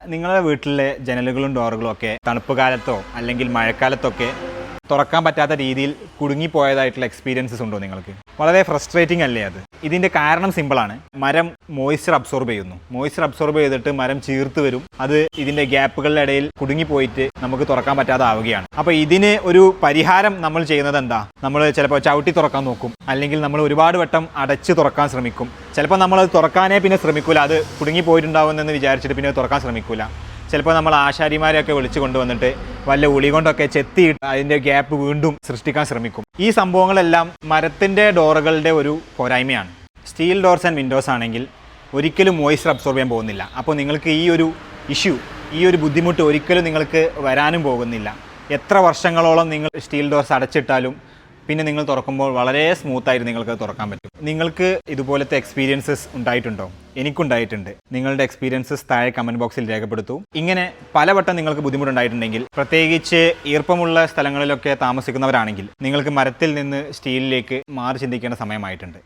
നിങ്ങളുടെ വീട്ടിലെ ജനലുകളും ഡോറുകളും ഒക്കെ തണുപ്പ് കാലത്തോ അല്ലെങ്കിൽ മഴക്കാലത്തൊക്കെ തുറക്കാൻ പറ്റാത്ത രീതിയിൽ കുടുങ്ങിപ്പോയതായിട്ടുള്ള എക്സ്പീരിയൻസസ് ഉണ്ടോ നിങ്ങൾക്ക്? വളരെ ഫ്രസ്ട്രേറ്റിംഗ് അല്ലേ അത്? ഇതിൻ്റെ കാരണം സിമ്പിളാണ്. മരം മോയ്സ്ചർ അബ്സോർബ് ചെയ്യുന്നു. മോയ്സ്ചർ അബ്സോർബ് ചെയ്തിട്ട് മരം ചീർത്ത് വരും. അത് ഇതിൻ്റെ ഗ്യാപ്പുകളുടെ ഇടയിൽ കുടുങ്ങിപ്പോയിട്ട് നമുക്ക് തുറക്കാൻ പറ്റാതെ ആവുകയാണ്. അപ്പോൾ ഇതിന് ഒരു പരിഹാരം നമ്മൾ ചെയ്യുന്നത് എന്താ? നമ്മൾ ചിലപ്പോൾ ചവിട്ടി തുറക്കാൻ നോക്കും, അല്ലെങ്കിൽ നമ്മൾ ഒരുപാട് വട്ടം അടച്ച് തുറക്കാൻ ശ്രമിക്കും. ചിലപ്പോൾ നമ്മളത് തുറക്കാനേ പിന്നെ ശ്രമിക്കൂല, അത് കുടുങ്ങിപ്പോയിട്ടുണ്ടാവുമെന്ന് വിചാരിച്ചിട്ട് പിന്നെ തുറക്കാൻ ശ്രമിക്കൂല. ചിലപ്പോൾ നമ്മൾ ആശാരിമാരെയൊക്കെ വിളിച്ചു കൊണ്ടുവന്നിട്ട് വല്ല ഉളി കൊണ്ടൊക്കെ ചെത്തിയിട്ട് അതിൻ്റെ ഗ്യാപ്പ് വീണ്ടും സൃഷ്ടിക്കാൻ ശ്രമിക്കും. ഈ സംഭവങ്ങളെല്ലാം മരത്തിൻ്റെ ഡോറുകളുടെ ഒരു പോരായ്മയാണ്. സ്റ്റീൽ ഡോർസ് ആൻഡ് വിൻഡോസ് ആണെങ്കിൽ ഒരിക്കലും മോയ്സ്ചർ അബ്സോർബ് ചെയ്യാൻ പോകുന്നില്ല. അപ്പോൾ നിങ്ങൾക്ക് ഈ ഒരു ഇഷ്യൂ, ഈ ഒരു ബുദ്ധിമുട്ട് ഒരിക്കലും നിങ്ങൾക്ക് വരാനും പോകുന്നില്ല. എത്ര വർഷങ്ങളോളം നിങ്ങൾ സ്റ്റീൽ ഡോർസ് അടച്ചിട്ടാലും പിന്നെ നിങ്ങൾ തുറക്കുമ്പോൾ വളരെ സ്മൂത്തായിട്ട് നിങ്ങൾക്ക് തുറക്കാൻ പറ്റും. നിങ്ങൾക്ക് ഇതുപോലത്തെ എക്സ്പീരിയൻസസ് ഉണ്ടായിട്ടുണ്ടോ? എനിക്കുണ്ടായിട്ടുണ്ട്. നിങ്ങളുടെ എക്സ്പീരിയൻസസ് താഴെ കമൻറ്റ് ബോക്സിൽ രേഖപ്പെടുത്തൂ. ഇങ്ങനെ പലവട്ടം നിങ്ങൾക്ക് ബുദ്ധിമുട്ടുണ്ടായിട്ടുണ്ടെങ്കിൽ, പ്രത്യേകിച്ച് ഈർപ്പമുള്ള സ്ഥലങ്ങളിലൊക്കെ താമസിക്കുന്നവരാണെങ്കിൽ, നിങ്ങൾക്ക് മരത്തിൽ നിന്ന് സ്റ്റീലിലേക്ക് മാറി ചിന്തിക്കേണ്ട സമയമായിട്ടുണ്ട്.